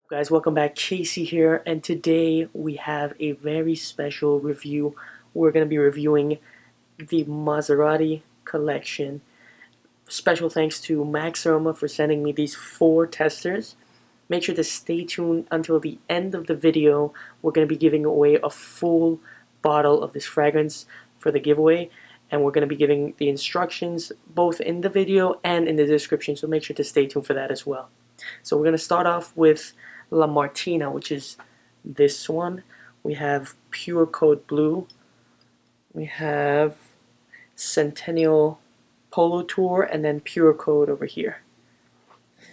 Guys, welcome back. Kasey here, and today we have a very special review. We're going to be reviewing the Maserati collection. Special thanks to Max Roma for sending me these four testers. Make sure to stay tuned until the end of the video. We're going to be giving away a full bottle of this fragrance for the giveaway, and we're going to be giving the instructions both in the video and in the description, so make sure to stay tuned for that as well. So we're going to start off with La Martina, which is this one. We have Pure Coat Blue. We have Centennial Polo Tour, and then Pure Coat over here.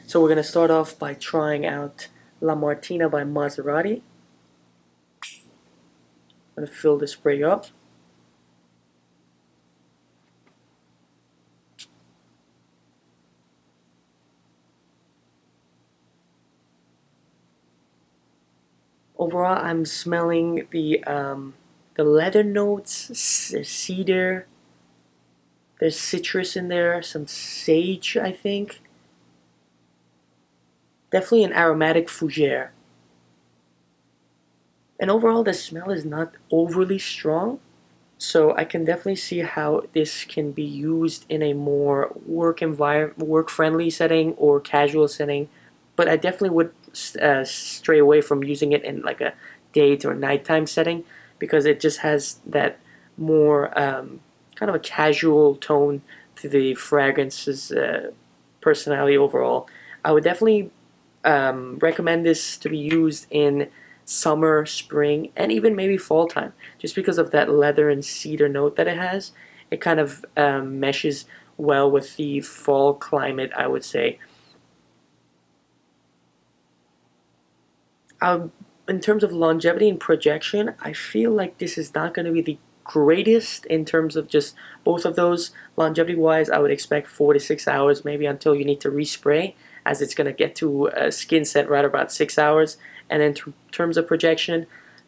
So we're going to start off by trying out La Martina by Maserati. I'm going to fill the spray up. Overall, I'm smelling the leather notes, cedar. There's citrus in there, some sage, I think. Definitely an aromatic fougere. And overall, the smell is not overly strong. So I can definitely see how this can be used in a more work-friendly setting or casual setting. But I definitely would stray away from using it in like a date or nighttime setting because it just has that more kind of a casual tone to the fragrance's personality overall. I would definitely recommend this to be used in summer, spring, and even maybe fall time, just because of that leather and cedar note that it has. It kind of meshes well with the fall climate, I would say. In terms of longevity and projection, I feel like this is not going to be the greatest in terms of just both of those. Longevity wise, I would expect 4 to 6 hours, maybe until you need to respray, as it's going to get to a skin set right about 6 hours. And in terms of projection,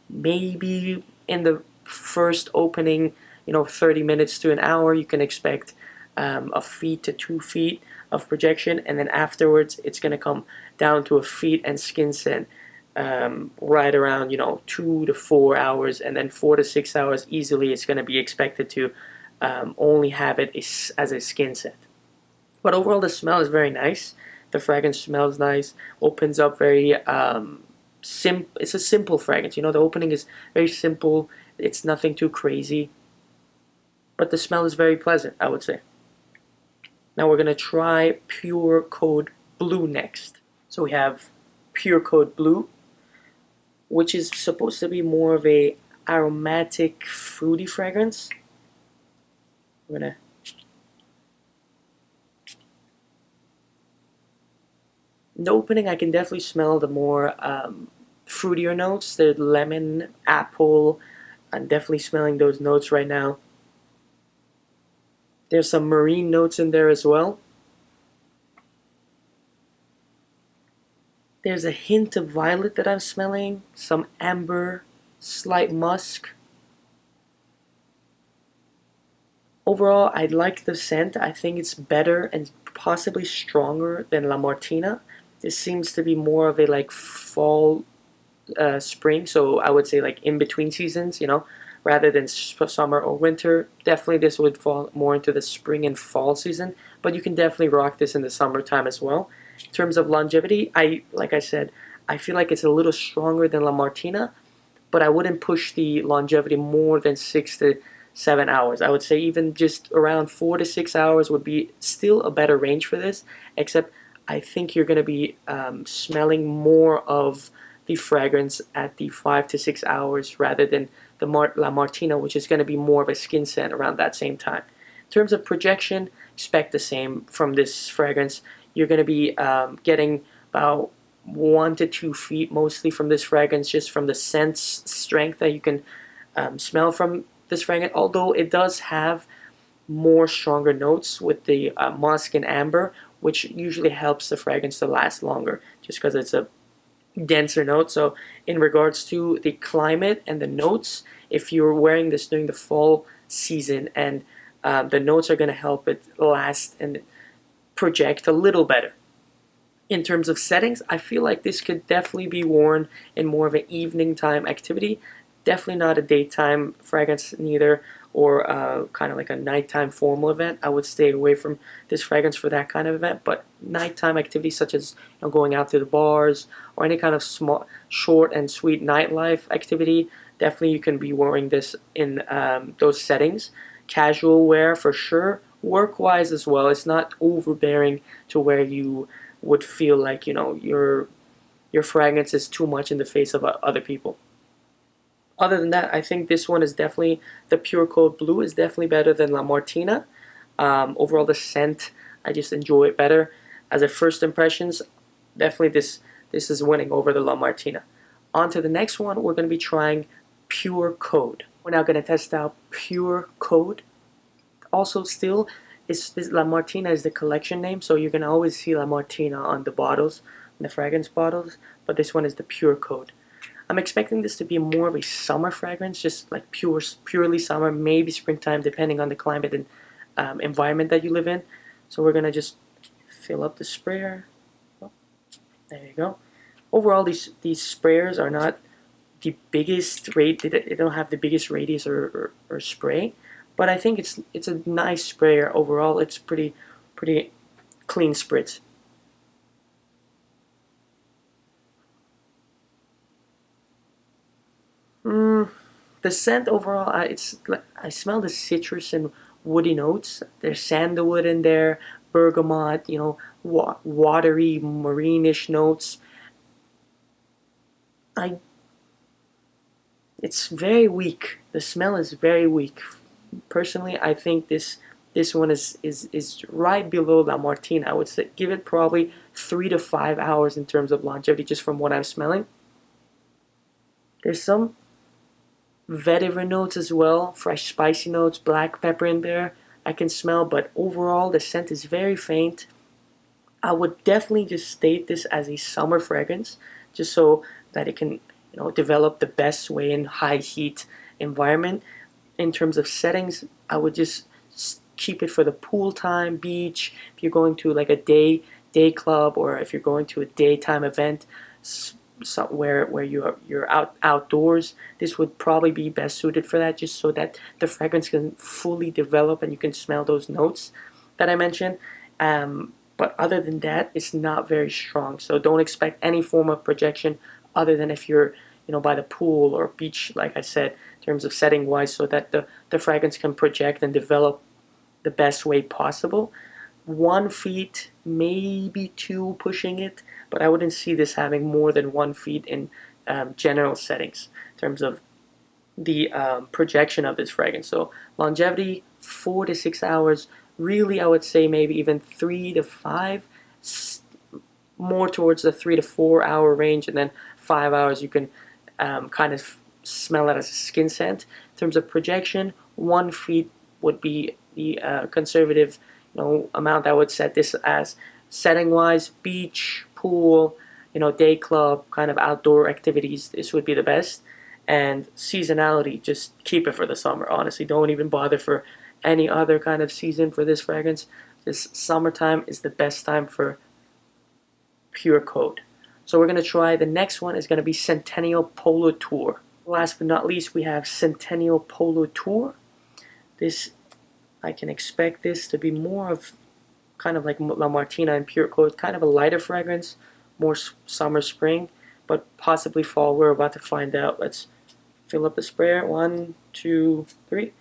maybe in the first opening, 30 minutes to an hour, you can expect a feet to 2 feet of projection, and then afterwards, it's going to come down to a feet and skin set. Right around 2 to 4 hours, and then 4 to 6 hours easily it's going to be expected to only have it as a skin set. But overall, the smell is very nice. The fragrance smells nice, opens up very it's a simple fragrance. The opening is very simple. It's nothing too crazy, but the smell is very pleasant, I would say. Now we're going to try Pure Coat Blue next. So we have Pure Coat Blue, which is supposed to be more of a aromatic, fruity fragrance. I'm gonna In the opening, I can definitely smell the more fruitier notes. The lemon, apple. I'm definitely smelling those notes right now. There's some marine notes in there as well. There's a hint of violet that I'm smelling, some amber, slight musk. Overall, I like the scent. I think it's better and possibly stronger than La Martina. This seems to be more of a like fall, spring, so I would say like in between seasons, rather than summer or winter. Definitely this would fall more into the spring and fall season, but you can definitely rock this in the summertime as well. In terms of longevity, like I said, I feel like it's a little stronger than La Martina, but I wouldn't push the longevity more than 6 to 7 hours. I would say even just around 4 to 6 hours would be still a better range for this, except I think you're going to be smelling more of the fragrance at the 5 to 6 hours rather than the La Martina, which is going to be more of a skin scent around that same time. In terms of projection, expect the same from this fragrance. You're going to be getting about 1 to 2 feet mostly from this fragrance, just from the scent strength that you can smell from this fragrance, although it does have more stronger notes with the musk and amber, which usually helps the fragrance to last longer just because it's a denser note. So in regards to the climate and the notes, if you're wearing this during the fall season, and the notes are going to help it last and project a little better. In terms of settings, I feel like this could definitely be worn in more of an evening time activity. Definitely not a daytime fragrance neither, or kind of like a nighttime formal event. I would stay away from this fragrance for that kind of event. But nighttime activities such as going out to the bars or any kind of small, short and sweet nightlife activity, definitely you can be wearing this in those settings. Casual wear for sure. Work-wise as well. It's not overbearing to where you would feel like your fragrance is too much in the face of other people. Other than that, I think this one is definitely the Pure Coat Blue is definitely better than La Martina. Overall, the scent I just enjoy it better. As a first impressions, definitely this is winning over the La Martina. On to the next one, we're going to be trying Pure Coat. We're now going to test out Pure Coat. Also, still, this La Martina is the collection name, so you can always see La Martina on the bottles, the fragrance bottles, but this one is the Pure Coat. I'm expecting this to be more of a summer fragrance, just like purely summer, maybe springtime, depending on the climate and environment that you live in. So we're gonna just fill up the sprayer. Oh, there you go. Overall, these sprayers are not the biggest rate. They don't have the biggest radius or spray, but I think it's a nice sprayer overall. It's pretty clean spritz. The scent overall, I smell the citrus and woody notes. There's sandalwood in there, bergamot, watery, marine-ish notes. I It's very weak. The smell is very weak. Personally, I think this one is right below La Martina. I would say give it probably 3 to 5 hours in terms of longevity, just from what I'm smelling. There's some vetiver notes as well, fresh spicy notes, black pepper in there I can smell, but overall the scent is very faint. I would definitely just state this as a summer fragrance, just so that it can develop the best way in high heat environment. In terms of settings, I would just keep it for the pool time, beach. If you're going to like a day club, or if you're going to a daytime event, somewhere where you're outdoors, this would probably be best suited for that, just so that the fragrance can fully develop and you can smell those notes that I mentioned. But other than that, it's not very strong. So don't expect any form of projection other than if you're by the pool or beach, like I said, in terms of setting wise, so that the fragrance can project and develop the best way possible. 1 feet, maybe two pushing it, but I wouldn't see this having more than 1 feet in general settings in terms of the projection of this fragrance. So longevity, 4 to 6 hours. Really, I would say maybe even 3 to 5, more towards the 3 to 4 hour range, and then 5 hours you can kind of smell it as a skin scent. In terms of projection, 1 feet would be the conservative amount I would set this as. Setting wise, beach, pool, day club, kind of outdoor activities, this would be the best. And seasonality, just keep it for the summer. Honestly, don't even bother for any other kind of season for this fragrance. This summertime is the best time for Pure Coat. So we're going to try, the next one is going to be Centennial Polo Tour. Last but not least, we have Centennial Polo Tour. This, I can expect this to be more of kind of like La Martina and Pure Coat, kind of a lighter fragrance, more summer, spring, but possibly fall. We're about to find out. Let's fill up the sprayer. 1, 2, 3.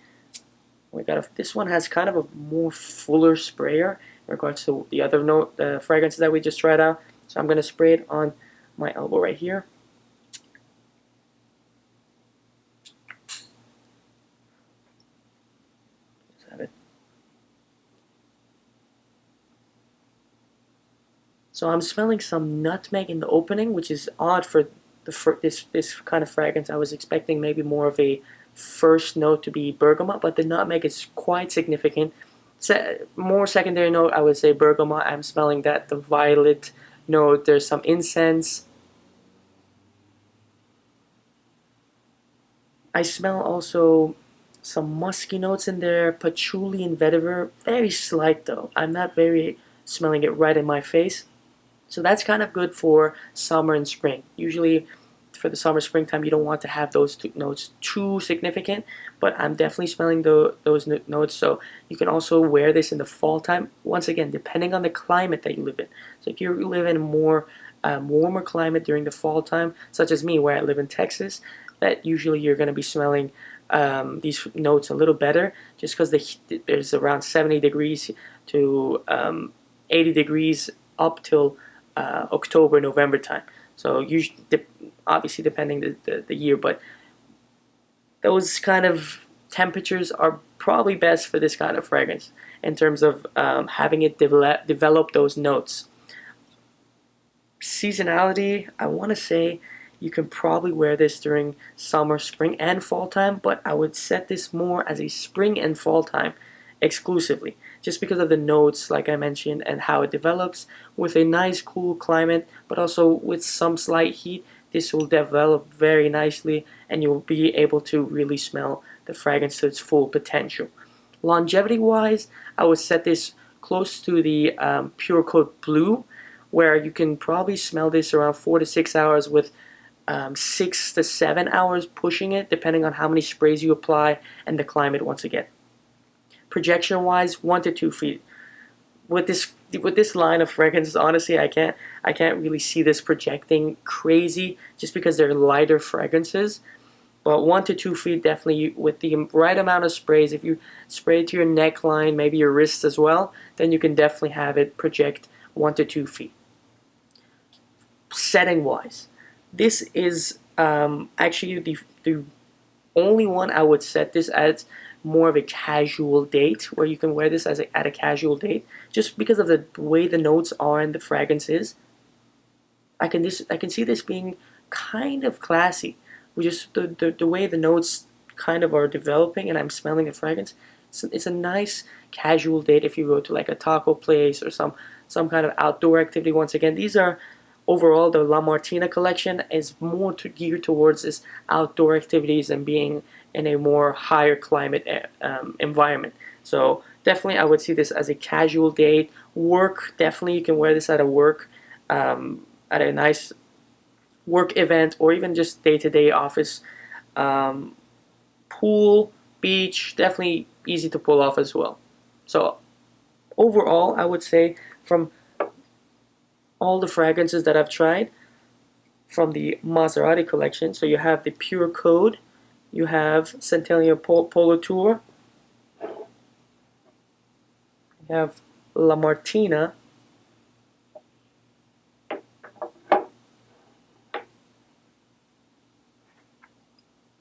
This one has kind of a more fuller sprayer in regards to the other fragrances that we just tried out. So I'm going to spray it on my elbow right here. Let's have it. So I'm smelling some nutmeg in the opening, which is odd for this kind of fragrance. I was expecting maybe more of a first note to be bergamot, but the nutmeg is quite significant. More secondary note, I would say bergamot. I'm smelling that, the violet note. There's some incense. I smell also some musky notes in there, patchouli and vetiver. Very slight though. I'm not very smelling it right in my face. So that's kind of good for summer and spring. Usually for the summer springtime you don't want to have those two notes too significant, but I'm definitely smelling those notes. So you can also wear this in the fall time, once again depending on the climate that you live in. So if you live in a more warmer climate during the fall time, such as me where I live in Texas, that usually you're going to be smelling these notes a little better, just because there's around 70 degrees to 80 degrees up till October, November time. So usually, obviously depending the year, but those kind of temperatures are probably best for this kind of fragrance in terms of having it develop those notes. Seasonality, I want to say you can probably wear this during summer, spring, and fall time, but I would set this more as a spring and fall time exclusively, just because of the notes, like I mentioned, and how it develops with a nice, cool climate, but also with some slight heat. This will develop very nicely, and you'll be able to really smell the fragrance to its full potential. Longevity-wise, I would set this close to the Pure Coat Blue, where you can probably smell this around 4 to 6 hours with 6 to 7 hours pushing it, depending on how many sprays you apply and the climate once again. Projection wise, 1 to 2 feet. With this line of fragrances, honestly, I can't really see this projecting crazy, just because they're lighter fragrances. But 1 to 2 feet definitely, with the right amount of sprays. If you spray it to your neckline, maybe your wrists as well, then you can definitely have it project 1 to 2 feet. Setting wise, this is actually the only one I would set this as more of a casual date, where you can wear this as at a casual date, just because of the way the notes are and the fragrance is. I can see this being kind of classy, with just the way the notes kind of are developing, and I'm smelling the fragrance. It's a nice casual date if you go to like a taco place or some kind of outdoor activity. Once again, these are overall, the La Martina collection is more geared towards this outdoor activities and being in a more higher climate environment. So definitely I would see this as a casual date. Work, definitely you can wear this at a work, at a nice work event, or even just day-to-day office. Pool, beach, definitely easy to pull off as well. So overall, I would say from all the fragrances that I've tried from the Maserati collection, so you have the Pure Code, you have Centennial Polo Tour, you have La Martina,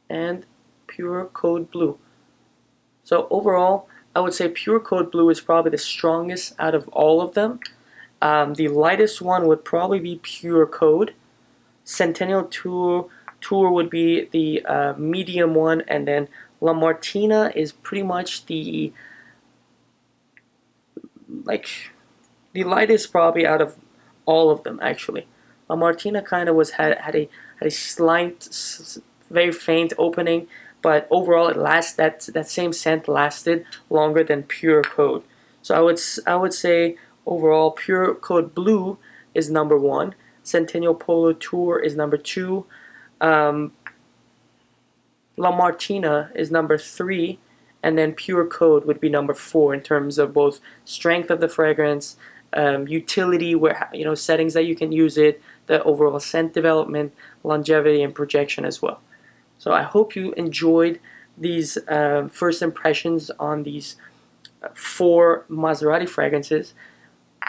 and Pure Code Blue. So overall, I would say Pure Code Blue is probably the strongest out of all of them. The lightest one would probably be Pure Code. Centennial Tour would be the medium one, and then La Martina is pretty much the lightest probably out of all of them actually. La Martina kind of had a slight, very faint opening, but overall it that same scent lasted longer than Pure Code. So I would say overall Pure Code Blue is number one. Centennial Polo Tour is number two. La Martina is number three, and then Pure Code would be number four in terms of both strength of the fragrance, utility, where settings that you can use it, the overall scent development, longevity, and projection as well. So I hope you enjoyed these first impressions on these four Maserati fragrances.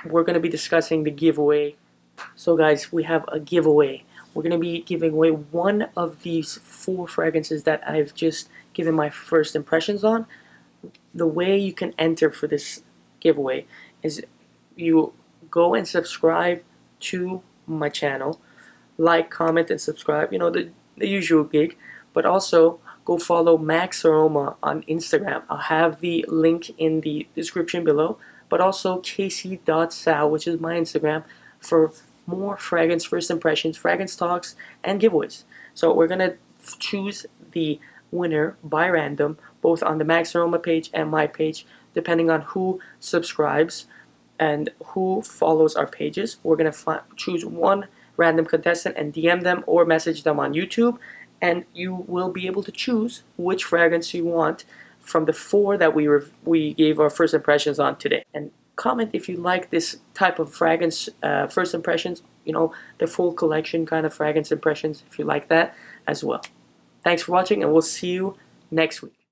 We're going to be discussing the giveaway. So guys, we have a giveaway. We're going to be giving away one of these four fragrances that I've just given my first impressions on. The way you can enter for this giveaway is you go and subscribe to my channel, like, comment, and subscribe, the usual gig, but also go follow Max Aroma on Instagram. I'll have the link in the description below, but also Kasey.Sal, which is my Instagram, for more fragrance first impressions, fragrance talks, and giveaways. So we're going to choose the winner by random, both on the Max Aroma page and my page, depending on who subscribes. and who follows our pages. We're going to choose one random contestant and DM them or message them on YouTube, and you will be able to choose which fragrance you want from the 4 that we gave our first impressions on today. And comment if you like this type of fragrance first impressions, you know, the full collection kind of fragrance impressions, if you like that as well. Thanks for watching, and we'll see you next week.